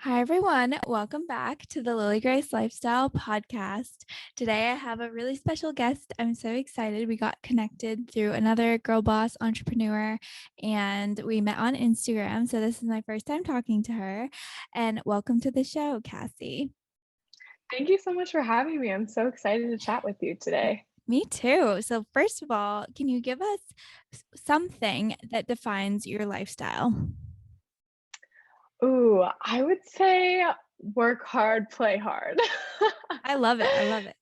Hi, everyone. Welcome back to the Lily Grace Lifestyle Podcast. Today, I have a really special guest. I'm so excited. We got connected through another girl boss entrepreneur and we met on Instagram. So, this is my first time talking to her. And welcome to the show, Cassie. Thank you so much for having me. I'm so excited to chat with you today. Me too. So, first of all, can you give us something that defines your lifestyle? Ooh, I would say work hard, play hard. I love it. I love it.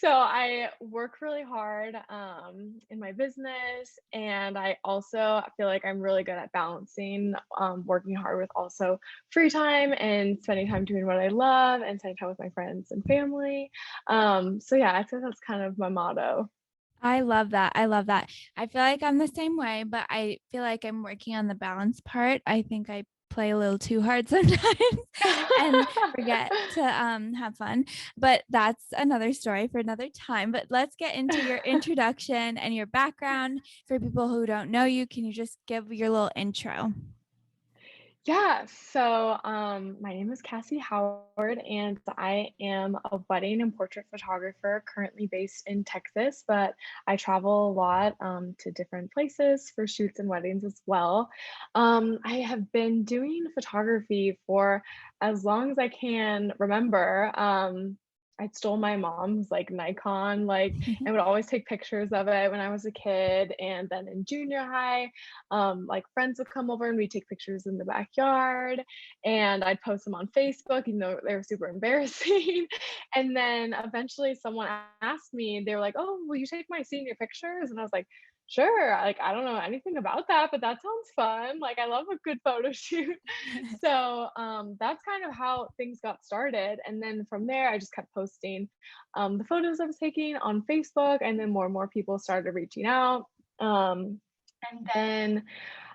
So I work really hard in my business, and I also feel like I'm really good at balancing working hard with also free time and spending time doing what I love and spending time with my friends and family. So yeah, I think that's kind of my motto. I love that. I love that. I feel like I'm the same way, but I feel like I'm working on the balance part. I think I play a little too hard sometimes and forget to have fun. But that's another story for another time. But let's get into your introduction and your background for people who don't know you. Can you just give your little intro? Yeah, so my name is Cassie Howard, and I am a wedding and portrait photographer currently based in Texas, but I travel a lot to different places for shoots and weddings as well. I have been doing photography for as long as I can remember. I stole my mom's like Nikon, and would always take pictures of it when I was a kid. And then in junior high, like friends would come over and we'd take pictures in the backyard and I'd post them on Facebook, even though they were super embarrassing. And then eventually someone asked me, they were like, "Oh, will you take my senior pictures?" And I was like, "Sure." Like, I don't know anything about that, but that sounds fun. Like, I love a good photo shoot. So that's kind of how things got started. And then from there, I just kept posting the photos I was taking on Facebook, and then more and more people started reaching out. And then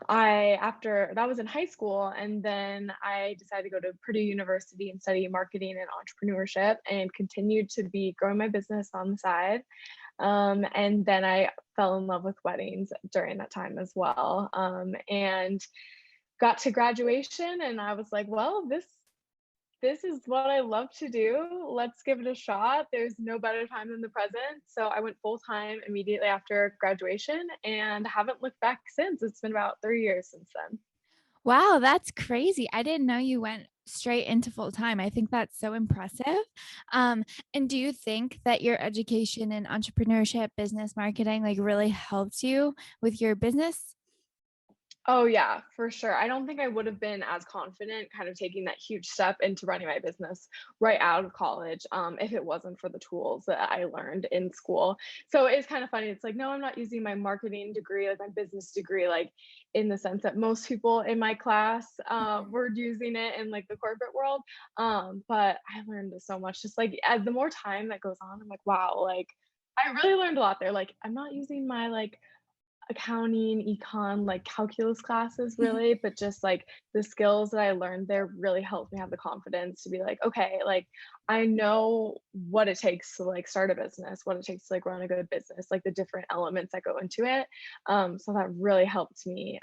after that was in high school, and then I decided to go to Purdue University and study marketing and entrepreneurship and continued to be growing my business on the side. And then I fell in love with weddings during that time as well. And got to graduation and I was like, well, this is what I love to do. Let's give it a shot. There's no better time than the present. So I went full time immediately after graduation and haven't looked back since. It's been about 3 years since then. Wow, that's crazy. I didn't know you went straight into full time. I think that's so impressive. Um, and do you think that your education in entrepreneurship, business marketing, like really helped you with your business? Oh, yeah, for sure. I don't think I would have been as confident kind of taking that huge step into running my business right out of college, if it wasn't for the tools that I learned in school. So it's kind of funny. It's like, no, I'm not using my marketing degree, like my business degree, like in the sense that most people in my class Mhm. were using it in like the corporate world. But I learned so much. Just like the more time that goes on, I'm like, wow, like I really learned a lot there. Like I'm not using my like accounting, econ, like calculus classes really, but just like the skills that I learned there really helped me have the confidence to be like, okay, like I know what it takes to like start a business, what it takes to like run a good business, like the different elements that go into it. So that really helped me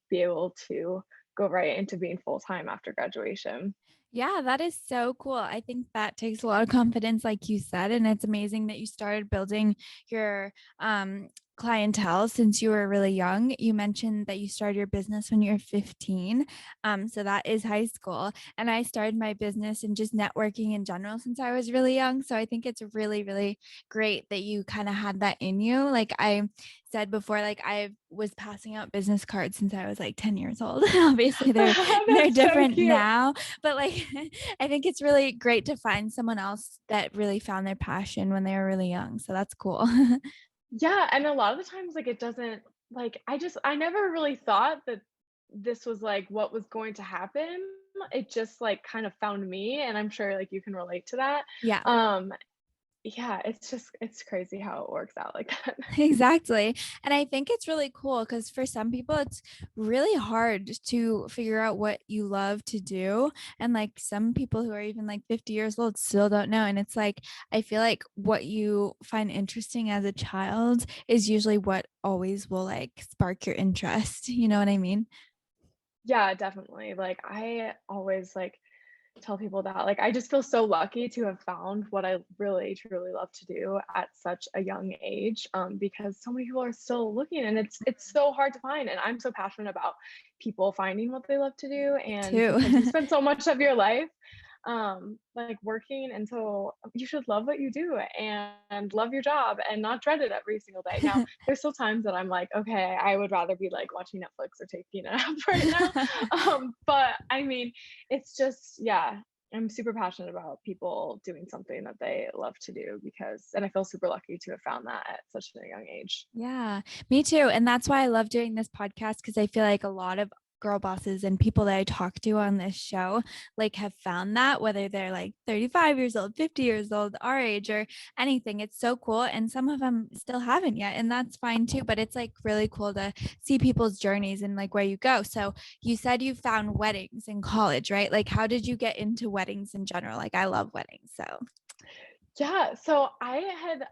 be able to go right into being full time after graduation. Yeah, that is so cool. I think that takes a lot of confidence, like you said, and it's amazing that you started building your clientele since you were really young. You mentioned that you started your business when you were 15. So that is high school. And I started my business and just networking in general since I was really young. So I think it's really, really great that you kind of had that in you. Like I said before, like I was passing out business cards since I was like 10 years old. Obviously they're That's so different cute. now, but like I think it's really great to find someone else that really found their passion when they were really young. So that's cool. Yeah, and a lot of the times, like, it doesn't like, I never really thought that this was, like, what was going to happen. It just, like, kind of found me, and I'm sure, like, you can relate to that. Yeah. Um, yeah, it's crazy how it works out like that. Exactly. And I think it's really cool because for some people, it's really hard to figure out what you love to do. And like some people who are even like 50 years old still don't know. And it's like, I feel like what you find interesting as a child is usually what always will like spark your interest. You know what I mean? Yeah, definitely. Like, I always, like tell people that. Like, I just feel so lucky to have found what I really truly love to do at such a young age, because so many people are still looking, and it's so hard to find. And I'm so passionate about people finding what they love to do, Me and too. because you spend so much of your life like working, and so you should love what you do and love your job and not dread it every single day. Now there's still times that I'm like, okay, I would rather be like watching Netflix or taking a nap right now. But I mean, it's just, yeah, I'm super passionate about people doing something that they love to do, because and I feel super lucky to have found that at such a young age. Yeah, me too. And that's why I love doing this podcast, because I feel like a lot of girl bosses and people that I talk to on this show like have found that, whether they're like 35 years old, 50 years old, our age, or anything. It's so cool. And some of them still haven't yet, and that's fine too. But it's like really cool to see people's journeys and like where you go. So you said you found weddings in college, right? Like, how did you get into weddings in general? Like, I love weddings. So, Yeah, so I had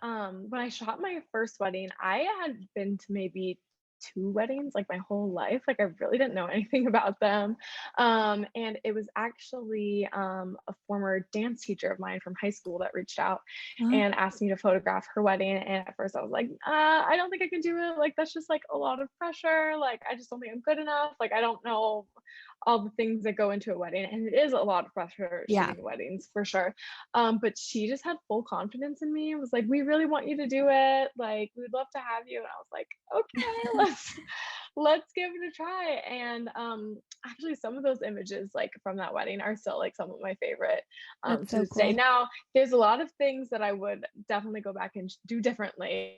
when I shot my first wedding, I had been to maybe 2 weddings like my whole life. Like, I really didn't know anything about them. And it was actually a former dance teacher of mine from high school that reached out uh, and asked me to photograph her wedding. And at first I was like, I don't think I can do it. Like, that's just like a lot of pressure. Like, I just don't think I'm good enough. Like, I don't know all the things that go into a wedding. And it is a lot of pressure yeah. shooting weddings for sure. But she just had full confidence in me and was like, "We really want you to do it. Like, we'd love to have you." And I was like, "Okay, let's give it a try." And actually, some of those images like from that wedding are still like some of my favorite That's to so this day. cool. Now, there's a lot of things that I would definitely go back and do differently.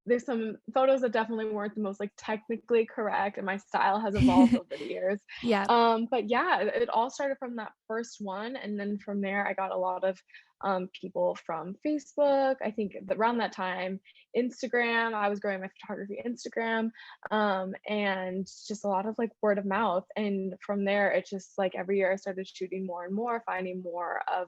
There's some photos that definitely weren't the most like technically correct, and my style has evolved over the years. Yeah. But yeah, it all started from that first one, and then from there, I got a lot of people from Facebook. I think around that time, Instagram. I was growing my photography Instagram, and just a lot of like word of mouth. And from there, it's just like every year I started shooting more and more, finding more of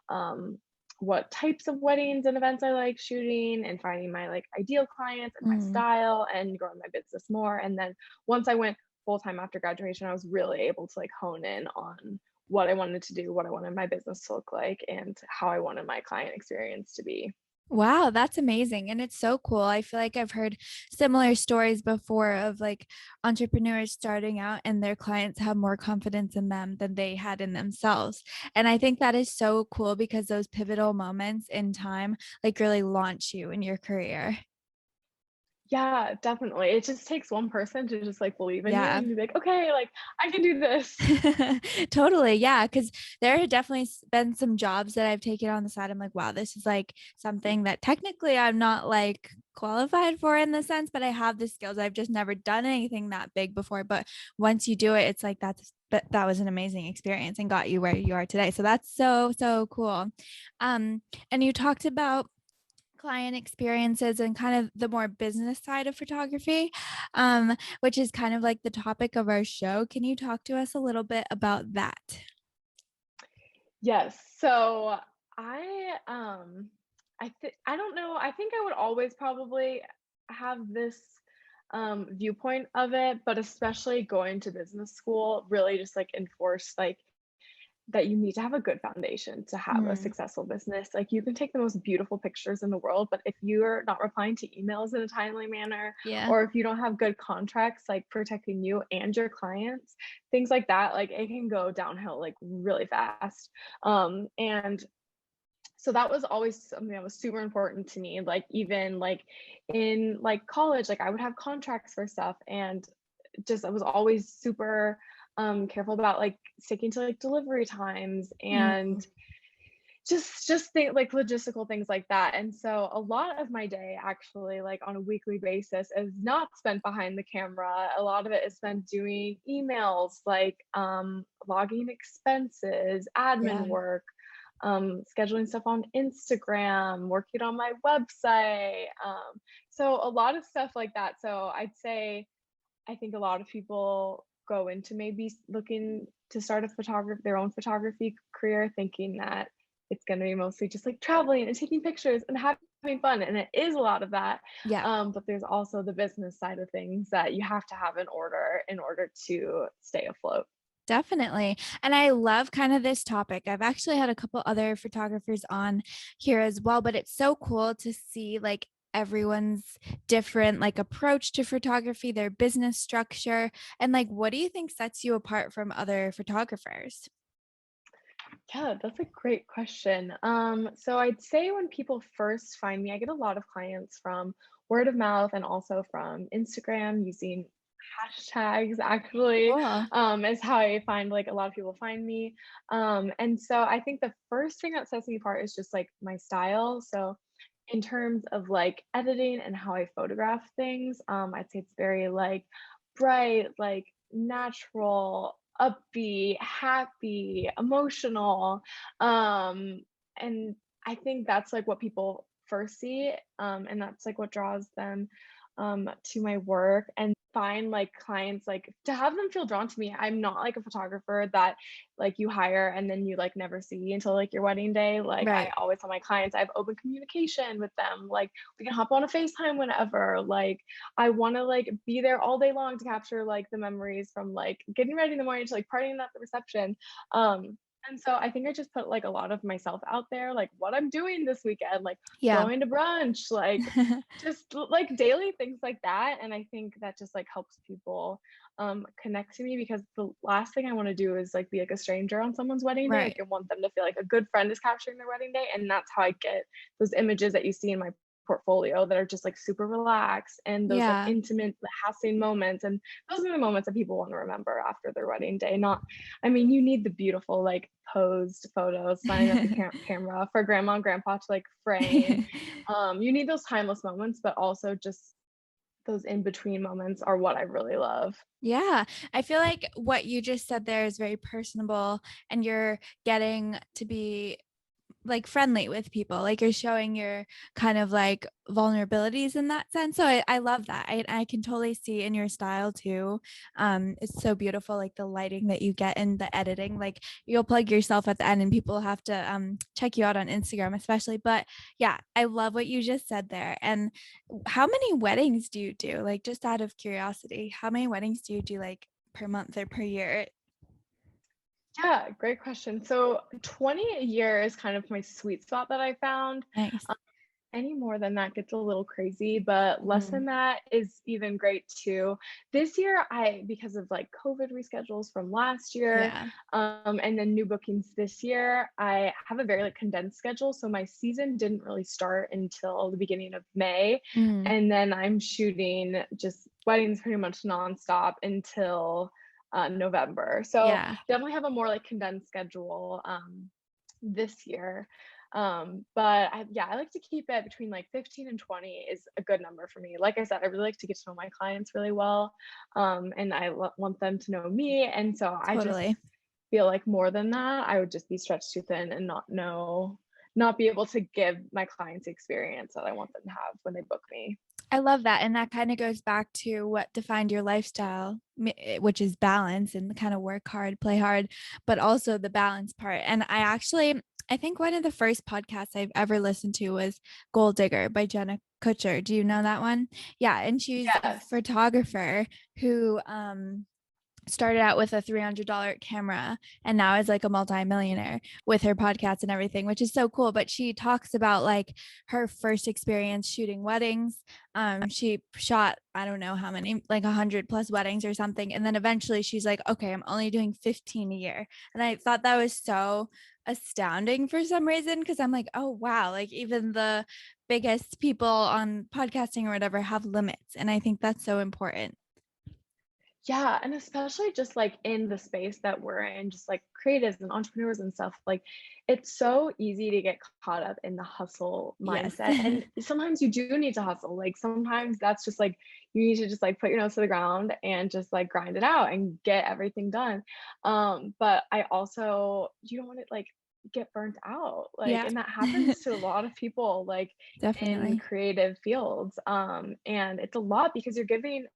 um, what types of weddings and events I like shooting, and finding my like ideal clients and my Mm. style, and growing my business more. And then once I went full time after graduation, I was really able to like hone in on what I wanted to do, what I wanted my business to look like, and how I wanted my client experience to be. Wow, that's amazing. And it's so cool. I feel like I've heard similar stories before of like entrepreneurs starting out and their clients have more confidence in them than they had in themselves. And I think that is so cool because those pivotal moments in time like really launch you in your career. Yeah, definitely. It just takes one person to just like believe in you Yeah. and be like, okay, like I can do this. Totally. Yeah. Cause there have definitely been some jobs that I've taken on the side. I'm like, wow, this is like something that technically I'm not like qualified for in the sense, but I have the skills. I've just never done anything that big before. But once you do it, it's like that was an amazing experience and got you where you are today. So that's so, so cool. And you talked about client experiences and kind of the more business side of photography, which is kind of like the topic of our show. Can you talk to us a little bit about that? Yes. So I I don't know. I think I would always probably have this viewpoint of it, but especially going to business school really just like enforced like that you need to have a good foundation to have a Mm, successful business. Like, you can take the most beautiful pictures in the world, but if you're not replying to emails in a timely manner, yeah. or if you don't have good contracts like protecting you and your clients, things like that, like it can go downhill like really fast. And so that was always something that was super important to me. Like, even like in like college, like I would have contracts for stuff, and just I was always super careful about like sticking to like delivery times, Mm, and just think like logistical things like that. And so a lot of my day actually like on a weekly basis is not spent behind the camera. A lot of it is spent doing emails, like logging expenses, admin yeah. work, scheduling stuff on Instagram, working on my website. So a lot of stuff like that. So I'd say I think a lot of people go into maybe looking to start a their own photography career, thinking that it's going to be mostly just like traveling and taking pictures and having fun. And it is a lot of that. Yeah. But there's also the business side of things that you have to have in order to stay afloat. Definitely. And I love kind of this topic. I've actually had a couple other photographers on here as well, but it's so cool to see like everyone's different like approach to photography, their business structure, and like what do you think sets you apart from other photographers? Yeah, that's a great question. So I'd say when people first find me, I get a lot of clients from word of mouth and also from Instagram using hashtags actually, Cool. is how I find like a lot of people find me. And so I think the first thing that sets me apart is just like my style. So in terms of like editing and how I photograph things, I'd say it's very like bright, like natural, upbeat, happy, emotional. And I think that's like what people first see. And that's like what draws them to my work and find like clients like to have them feel drawn to me. I'm not like a photographer that like you hire and then you like never see until like your wedding day. Like I Right. always tell my clients I have open communication with them. Like we can hop on a FaceTime whenever. Like I want to like be there all day long to capture like the memories from like getting ready in the morning to like partying at the reception. And so I think I just put like a lot of myself out there, like what I'm doing this weekend, like Yeah. going to brunch, like just like daily things like that. And I think that just like helps people connect to me because the last thing I want to do is like be like a stranger on someone's wedding day. Like Right. I want them to feel like a good friend is capturing their wedding day. And that's how I get those images that you see in my portfolio that are just like super relaxed and those like Yeah. intimate lasting moments. And those are the moments that people want to remember after their wedding day. Not, I mean, you need the beautiful like posed photos standing at the camera for grandma and grandpa to like frame. You need those timeless moments, but also just those in between moments are what I really love. Yeah, I feel like what you just said there is very personable, and you're getting to be like friendly with people. Like you're showing your kind of like vulnerabilities in that sense. So I love that. I can totally see in your style too. It's so beautiful, like the lighting that you get in the editing. Like you'll plug yourself at the end and people have to check you out on Instagram, especially. But yeah, I love what you just said there. And how many weddings do you do? Like just out of curiosity, how many weddings do you do like per month or per year? Yeah, great question. So 20 a year is kind of my sweet spot that I found. Nice. Any more than that gets a little crazy, but less Mhm. than that is even great too. This year, because of like COVID reschedules from last year, Yeah. and then new bookings this year, I have a very like condensed schedule. So my season didn't really start until the beginning of May, Mm. and then I'm shooting just weddings pretty much nonstop until November. So Yeah. definitely have a more like condensed schedule this year. But yeah, I like to keep it between like 15 and 20 is a good number for me. Like I said, I really like to get to know my clients really well. And want them to know me. And so I just Totally. feel like more than that, I would just be stretched too thin and not be able to give my clients the experience that I want them to have when they book me. I love that. And that kind of goes back to what defined your lifestyle, which is balance and kind of work hard, play hard, but also the balance part. And I think one of the first podcasts I've ever listened to was Gold Digger by Jenna Kutcher. Do you know that one? Yeah. And she's a Yes. photographer who, started out with a $300 camera and now is like a multimillionaire with her podcast and everything, which is so cool. But she talks about like her first experience shooting weddings. She shot, I don't know how many, like 100 plus weddings or something. And then eventually she's like, okay, I'm only doing 15 a year. And I thought that was so astounding for some reason because I'm like, oh wow, like even the biggest people on podcasting or whatever have limits. And I think that's so important. Yeah, and especially just like in the space that we're in, just like creatives and entrepreneurs and stuff, like it's so easy to get caught up in the hustle Yes. mindset. And sometimes you do need to hustle. Like sometimes that's just like you need to just like put your nose to the ground and just like grind it out and get everything done. But I also you don't want to like get burnt out. Like, Yeah, and that happens to a lot of people like in definitely. creative fields. And it's a lot because you're giving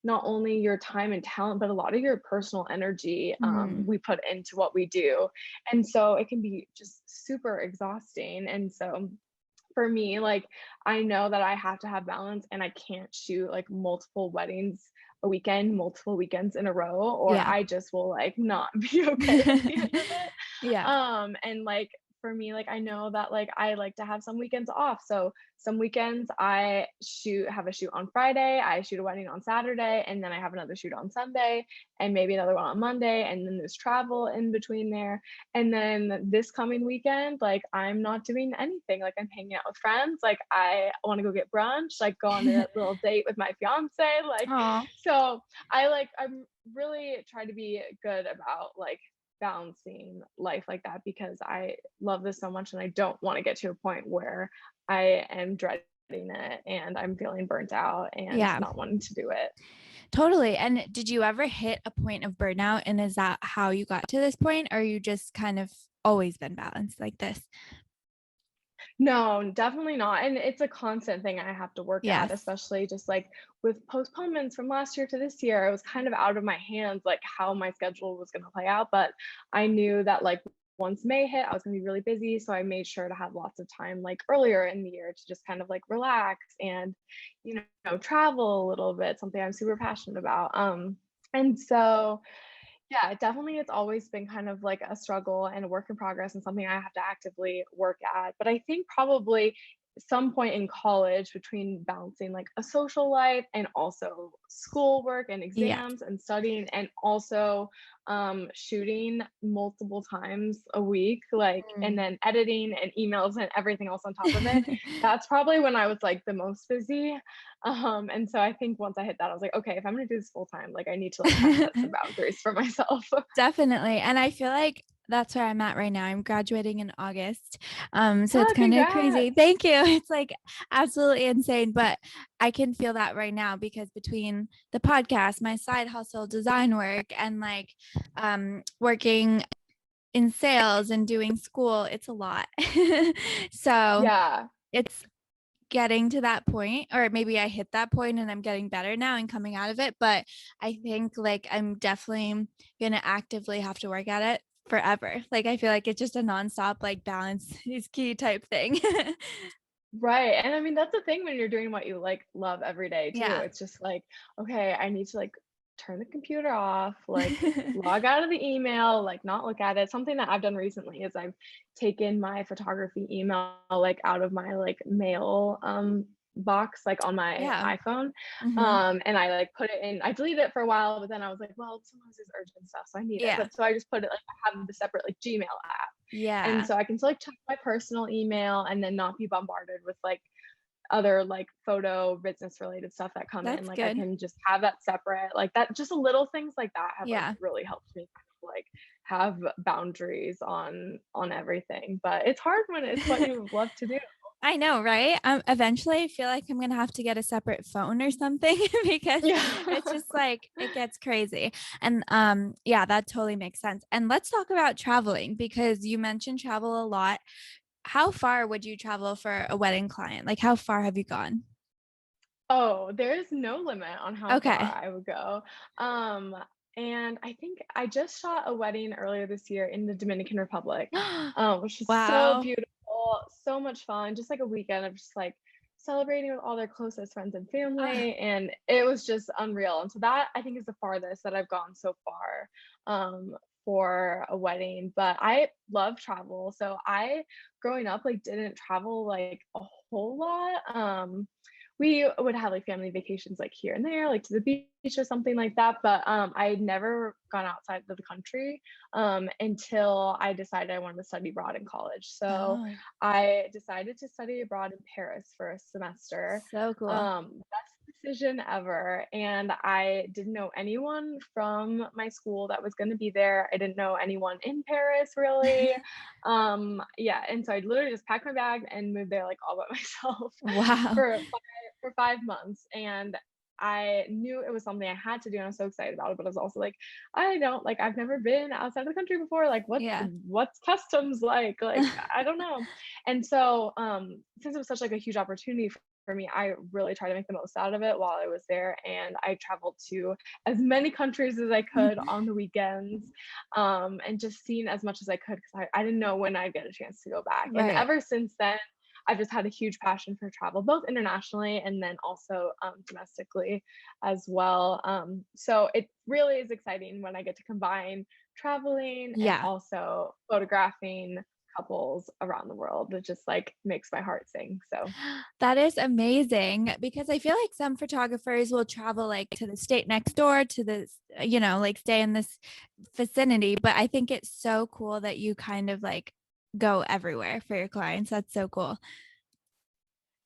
not only your time and talent, but a lot of your personal energy Mhm. we put into what we do. And so it can be just super exhausting. And so for me, like, I know that I have to have balance and I can't shoot like multiple weddings a weekend, multiple weekends in a row, or Yeah. I just will like not be okay at the end of it. Yeah. And like for me, like I know that like I like to have some weekends off. So some weekends I have a shoot on Friday, I shoot a wedding on Saturday, and then I have another shoot on Sunday, and maybe another one on Monday, and then there's travel in between there. And then this coming weekend, like I'm not doing anything. Like I'm hanging out with friends. Like I want to go get brunch, like go on a little date with my fiance. Like Aw. so I'm really trying to be good about like balancing life like that because I love this so much and I don't want to get to a point where I am dreading it and I'm feeling burnt out and Yeah, not wanting to do it. totally. And did you ever hit a point of burnout? And is that how you got to this point? Or you just kind of always been balanced like this? No, definitely not. And it's a constant thing I have to work at, Yes. especially just like with postponements from last year to this year. It was kind of out of my hands, like how my schedule was going to play out. But I knew that like once May hit, I was going to be really busy. So I made sure to have lots of time like earlier in the year to just kind of like relax and, travel a little bit, something I'm super passionate about. And so yeah, definitely it's always been kind of like a struggle and a work in progress and something I have to actively work at. But I think probably some point in college between balancing like a social life and also schoolwork and Yeah. exams and studying and also shooting multiple times a week, like, and Mm. then editing and emails and everything else on top of it. That's probably when I was like the most busy. And so I think once I hit that, I was like, okay, if I'm gonna do this full time, like I need to like kind of set some boundaries for myself. Definitely. And I feel like that's where I'm at right now. I'm graduating in August. So it's Oh, kind of crazy. congrats. Thank you. It's like absolutely insane, but I can feel that right now because between the podcast, my side hustle, design work, and like working in sales and doing school, it's a lot. So Yeah. it's getting to that point, or maybe I hit that point and I'm getting better now and coming out of it, but I think like I'm definitely gonna actively have to work at it forever. Like I feel like it's just a nonstop like balance is key type thing. Right. And I mean, that's the thing when you're doing what you like love every day too. Yeah. It's just like, okay, I need to like turn the computer off, like log out of the email, like not look at it. Something that I've done recently is I've taken my photography email like out of my like mail box like on my Yeah. iPhone. Hmm. And I like put it in, I deleted it for a while, but then I was like, well, sometimes it's urgent stuff, so I need it. Yeah. But so I just put it like I have the separate like Gmail app. And Yeah. so I can still like check my personal email and then not be bombarded with like other like photo business related stuff that come in. That's Like I good. can just have that separate. Like that just little things like that have like Yeah. really helped me kind of like have boundaries on everything. But it's hard when it's what you love to do. I know, right? Eventually I feel like I'm gonna have to get a separate phone or something because Yeah. it's just like it gets crazy. And yeah, that totally makes sense. And let's talk about traveling because you mentioned travel a lot. How far would you travel for a wedding client? Like how far have you gone? Oh, there is no limit on how far Okay. I would go. Um, and I think I just shot a wedding earlier this year in the Dominican Republic, which is so Wow. beautiful, so much fun. Just like a weekend of just like celebrating with all their closest friends and Ah, family, and it was just unreal. And so that I think is the farthest that I've gone so far for a wedding. But I love travel, so I growing up like didn't travel like a whole lot. We would have like family vacations like here and there, like to the beach or something like that. But I had never gone outside of the country until I decided I wanted to study abroad in college. So oh, I decided to study abroad in Paris for a semester. so cool. Best decision ever. And I didn't know anyone from my school that was going to be there. I didn't know anyone in Paris really. Yeah, and so I literally just packed my bag and moved there like all by myself Wow. for 5 months. And I knew it was something I had to do and I was so excited about it, but I was also like, I don't like I've never been outside of the country before. Like Yeah. what's customs like? Like I don't know. And so since it was such like a huge opportunity for me, I really tried to make the most out of it while I was there. And I traveled to as many countries as I could on the weekends, and just seen as much as I could because I didn't know when I'd get a chance to go back. And Right. ever since then, I've just had a huge passion for travel, both internationally and then also domestically as well. So it really is exciting when I get to combine traveling and Yeah. also photographing couples around the world. It just like makes my heart sing. So That is amazing because I feel like some photographers will travel like to the state next door to this, like stay in this vicinity. But I think it's so cool that you kind of like go everywhere for your clients. That's so cool.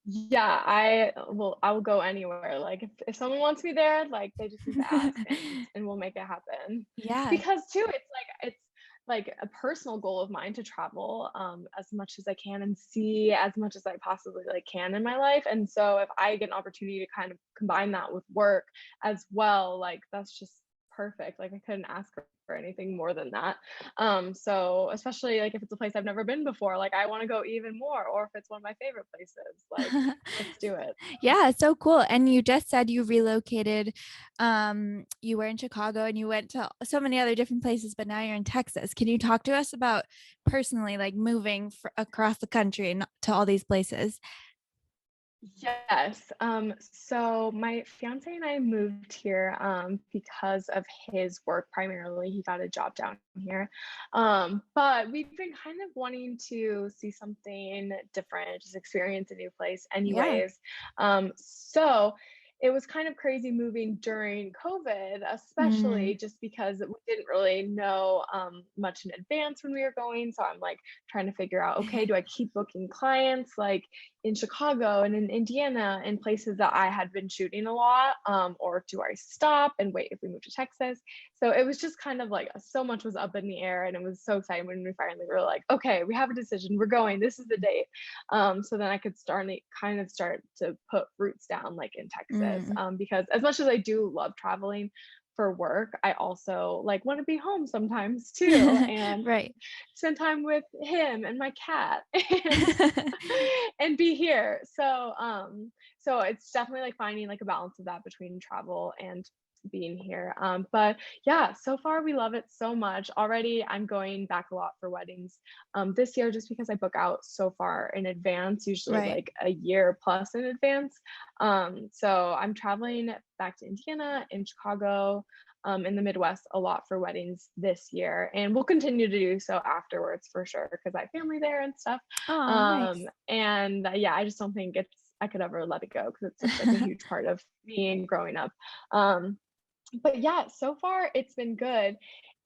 yeah, I will go anywhere. Like if someone wants me there, like they just need to ask and we'll make it happen. Yeah. Because too, it's like a personal goal of mine to travel as much as I can and see as much as I possibly like can in my life. And so if I get an opportunity to kind of combine that with work as well, like that's just perfect. Like I couldn't ask for anything more than that. So especially like if it's a place I've never been before, like I want to go even more, or if it's one of my favorite places, like let's do it. Yeah, so cool. And you just said you relocated. You were in Chicago and you went to so many other different places, but now you're in Texas. Can you talk to us about personally like moving across the country and to all these places? Yes. So my fiance and I moved here because of his work primarily. He got a job down here. But we've been kind of wanting to see something different, just experience a new place Yeah. anyways. So it was kind of crazy moving during COVID, especially Mm. just because we didn't really know much in advance when we were going. So I'm like trying to figure out, okay, do I keep booking clients? Like in Chicago and in Indiana and places that I had been shooting a lot? Or do I stop and wait if we move to Texas? So it was just kind of like so much was up in the air. And it was so exciting when we finally were like, okay, we have a decision. We're going. This is the date. So then I could start to put roots down like in Texas. Mm. Because as much as I do love traveling, for work, I also like want to be home sometimes too and Right. spend time with him and my cat and and be here. So it's definitely like finding like a balance of that between travel and being here. But yeah, so far we love it so much. Already I'm going back a lot for weddings this year just because I book out so far in advance, usually Right. like a year plus in advance. So I'm traveling back to Indiana and Chicago in the Midwest a lot for weddings this year, and we'll continue to do so afterwards for sure because I have family there and stuff. Oh, nice. And yeah, I just don't think I could ever let it go because it's such like a huge part of me and growing up. Um, but yeah, so far it's been good.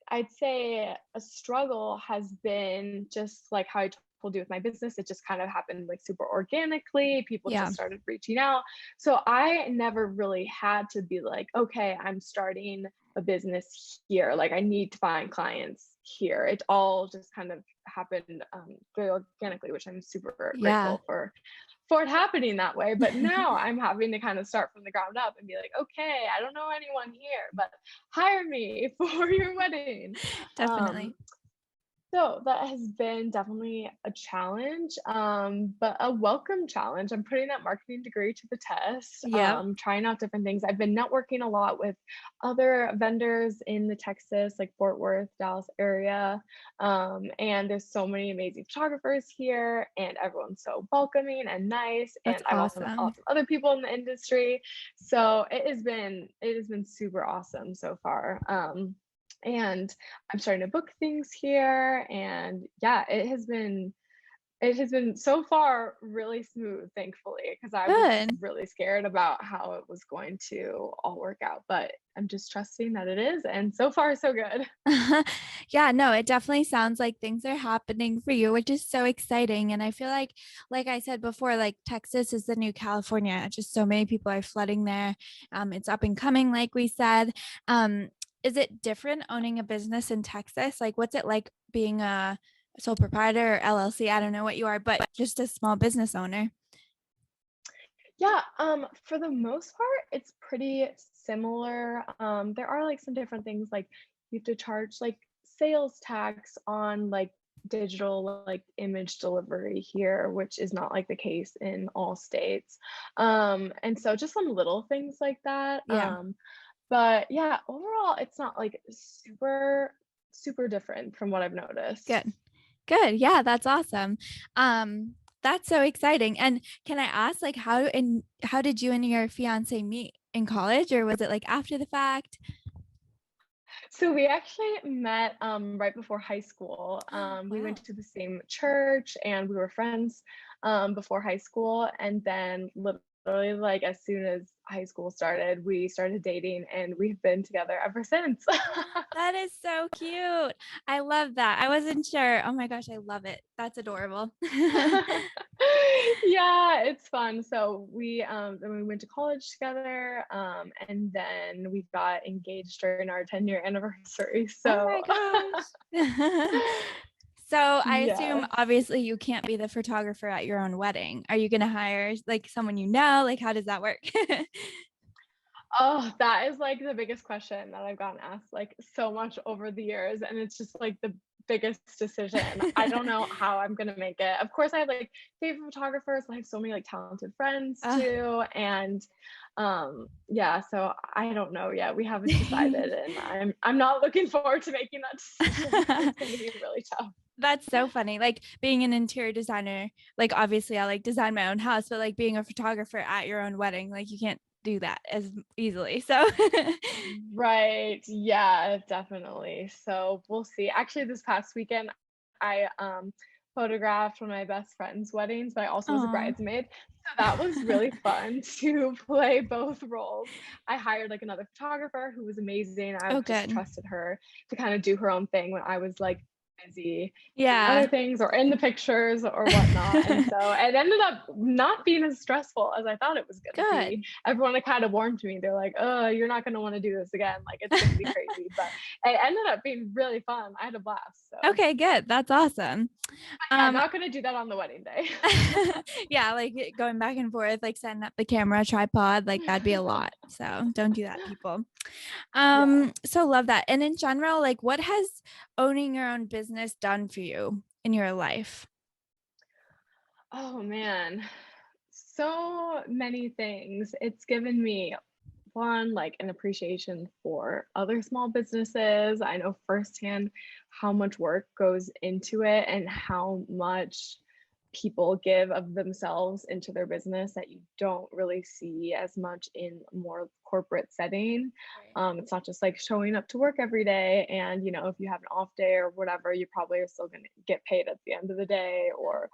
I'd say a struggle has been just like how I told you with my business. It just kind of happened like super organically. People Yeah. just started reaching out. So I never really had to be like, okay, I'm starting a business here. Like I need to find clients here. It all just kind of happened very organically, which I'm super Yeah. grateful for it happening that way. But now I'm having to kind of start from the ground up and be like, okay, I don't know anyone here, but hire me for your wedding. Um, Definitely. so that has been definitely a challenge, but a welcome challenge. I'm putting that marketing degree to the test, Yep. trying out different things. I've been networking a lot with other vendors in the Texas, like Fort Worth, Dallas area. And there's so many amazing photographers here, and everyone's so welcoming and nice. That's And I've also met awesome. lots of other people in the industry. So it has been super awesome so far. And I'm starting to book things here, and yeah, it has been so far really smooth, thankfully, because I was Good. really scared about how it was going to all work out, but I'm just trusting that it is, and so far so good. Yeah, no, it definitely sounds like things are happening for you, which is so exciting. And I feel like I said before, like Texas is the new California. Just so many people are flooding there. It's up and coming, like we said. Um, is it different owning a business in Texas? Like, what's it like being a sole proprietor or LLC? I don't know what you are, but just a small business owner. Yeah, for the most part, it's pretty similar. There are like some different things like you have to charge like sales tax on like digital like image delivery here, which is not like the case in all states. And so just some little things like that. Yeah. But yeah, overall, it's not like super different from what I've noticed. Good. Good. Yeah, that's awesome. That's so exciting. And can I ask, like, how did you and your fiance meet in college, or was it like after the fact? So we actually met right before high school. We went Wow. to the same church and we were friends before high school. And then literally, like as soon as high school started, we started dating and we've been together ever since. That is so cute. I love that. I wasn't sure. Oh my gosh, I love it. That's adorable. Yeah, it's fun. So then we went to college together, and then we got engaged during our 10-year anniversary. Oh my So gosh. So I assume yes. obviously you can't be the photographer at your own wedding. Are you gonna hire like someone you know? Like how does that work? Oh, that is like the biggest question that I've gotten asked like so much over the years. And it's just like the biggest decision. I don't know how I'm gonna make it. Of course, I have like favorite photographers. I have so many like talented friends Uh, too. And yeah, so I don't know yet. We haven't decided and I'm not looking forward to making that decision. It's gonna be really tough. That's so funny. Like being an interior designer, like obviously I like design my own house, but like being a photographer at your own wedding, like you can't do that as easily. So Right. Yeah, definitely. So we'll see. Actually, this past weekend, I photographed one of my best friend's weddings, but I also was a oh, bridesmaid. So that was really fun to play both roles. I hired like another photographer who was amazing. I oh just good. trusted her to kind of do her own thing when I was like busy doing other Yeah. things or in the pictures or whatnot. And so it ended up not being as stressful as I thought it was going to be. Good. Everyone had kind of warned me. They're like, "Oh, you're not going to want to do this again. Like it's going to be crazy." But it ended up being really fun. I had a blast. So Okay, good. That's awesome. yeah, Um not going to do that on the wedding day. yeah, like going back and forth, like setting up the camera, tripod, like that'd be a lot. So don't do that, people. Yeah. So love that. And in general, like what has owning your own business done for you in your life? Oh man. So many things. It's given me one, like an appreciation for other small businesses. I know firsthand how much work goes into it and how much people give of themselves into their business that you don't really see as much in a more corporate setting. Right. It's not just like showing up to work every day and if you have an off day or whatever, you probably are still going to get paid at the end of the day or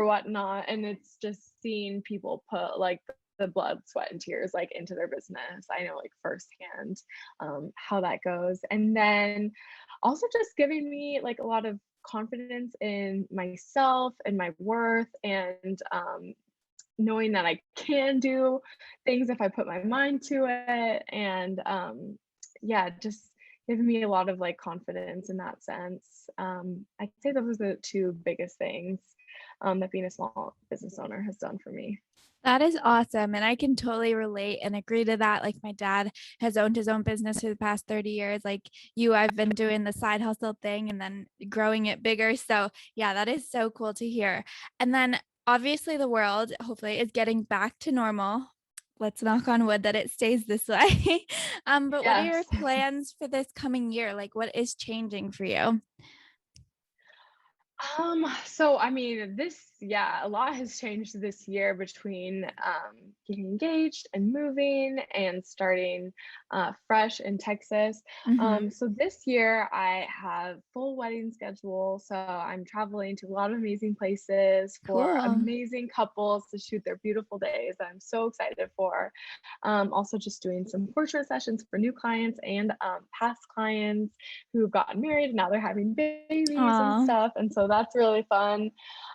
whatnot. And it's just seeing people put like the blood, sweat, and tears like into their business. I know like firsthand how that goes. And then also just giving me like a lot of confidence in myself and my worth and knowing that I can do things if I put my mind to it. And yeah, just giving me a lot of like confidence in that sense. I'd say those are the two biggest things that being a small business owner has done for me. That is awesome. And I can totally relate and agree to that. Like my dad has owned his own business for the past 30 years. Like you, I've been doing the side hustle thing and then growing it bigger. So yeah, that is so cool to hear. And then obviously the world hopefully is getting back to normal. Let's knock on wood that it stays this way. But what are your Yes. plans for this coming year? Like what is changing for you? So I mean, yeah, a lot has changed this year between getting engaged and moving and starting fresh in Texas. Hmm. So this year I have full wedding schedule. So I'm traveling to a lot of amazing places for Cool. amazing couples to shoot their beautiful days that I'm so excited for. Also just doing some portrait sessions for new clients and past clients who've gotten married and now they're having babies and Oh, stuff. And so that's really fun.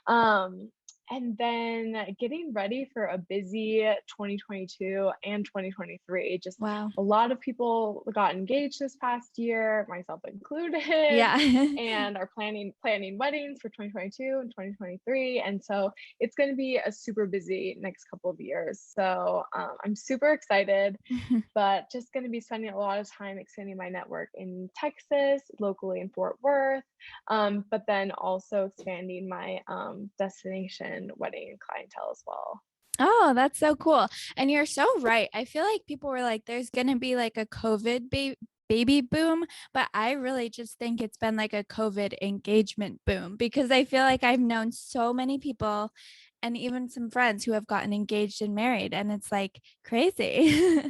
Um, and then getting ready for a busy 2022 and 2023. Just wow. a lot of people got engaged this past year, myself included, Yeah. and are planning weddings for 2022 and 2023. And so it's going to be a super busy next couple of years. So I'm super excited, but just going to be spending a lot of time expanding my network in Texas, locally in Fort Worth, but then also expanding my destination wedding clientele as well. Oh, that's so cool. And you're so right. I feel like people were like, there's going to be like a baby boom, but I really just think it's been like a COVID engagement boom because I feel like I've known so many people and even some friends who have gotten engaged and married, and it's like crazy.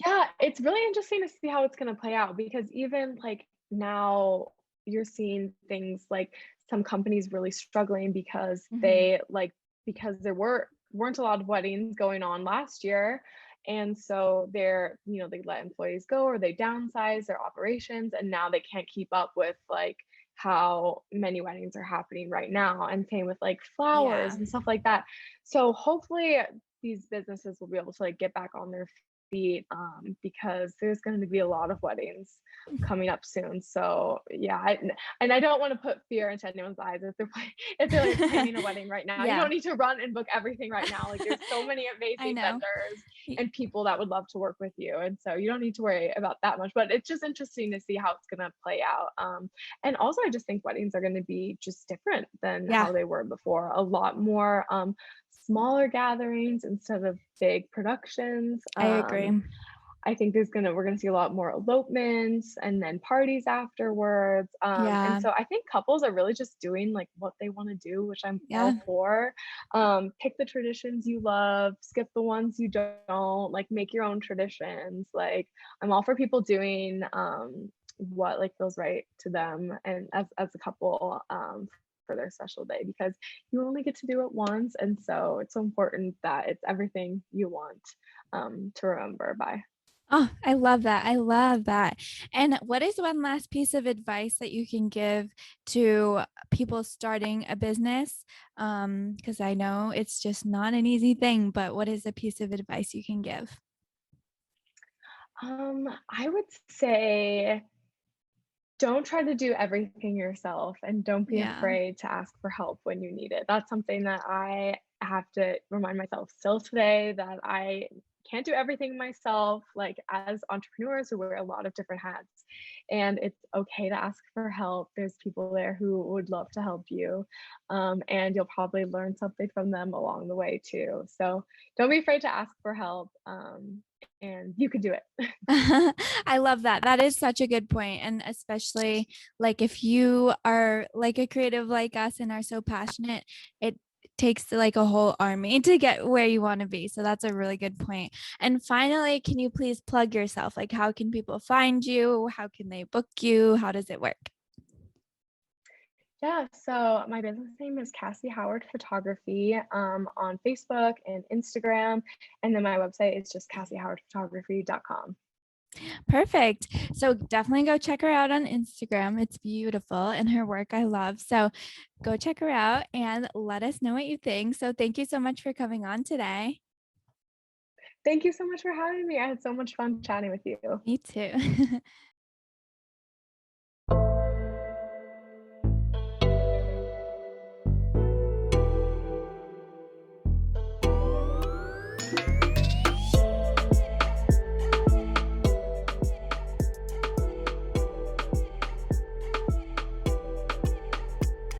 Yeah, it's really interesting to see how it's gonna play out because even, like, now you're seeing things like some companies really struggling because Mhm. because there weren't a lot of weddings going on last year, and so they let employees go or they downsize their operations, and now they can't keep up with, like, how many weddings are happening right now, and same with, like, flowers Yeah. and stuff like that. So, hopefully, these businesses will be able to, like, get back on their feet, because there's going to be a lot of weddings coming up soon. So yeah, and I don't want to put fear into anyone's eyes if they're like planning a wedding right now. You Yeah. don't need to run and book everything right now. Like there's so many I amazing know. vendors Y and people that would love to work with you, and so you don't need to worry about that much. But it's just interesting to see how it's going to play out. And also, I just think weddings are going to be just different than Yeah, how they were before. A lot more smaller gatherings instead of big productions. I agree. I think we're gonna see a lot more elopements and then parties afterwards. And Yeah, so I think couples are really just doing like what they want to do, which I'm yeah, all for. Pick the traditions you love, skip the ones you don't, like make your own traditions. Like I'm all for people doing what like feels right to them and as a couple for their special day because you only get to do it once. And so it's so important that it's everything you want to remember by. Oh, I love that. I love that. And what is one last piece of advice that you can give to people starting a business? Because I know it's just not an easy thing, but what is a piece of advice you can give? I would say don't try to do everything yourself and don't be Yeah. afraid to ask for help when you need it. That's something that I have to remind myself still today that I can't do everything myself. Like as entrepreneurs, we wear a lot of different hats, and it's okay to ask for help. There's people there who would love to help you, and you'll probably learn something from them along the way too. So don't be afraid to ask for help, and you can do it. I love that. That is such a good point, and especially, like, if you are, like, a creative like us and are so passionate, it takes, like, a whole army to get where you wanna be, so that's a really good point. And finally, can you please plug yourself? Like, how can people find you? How can they book you? How does it work? Yeah, so my business name is Cassie Howard Photography on Facebook and Instagram. And then my website is just cassiehowardphotography.com. Perfect. So definitely go check her out on Instagram. It's beautiful and her work I love. So go check her out and let us know what you think. So thank you so much for coming on today. Thank you so much for having me. I had so much fun chatting with you. Me too.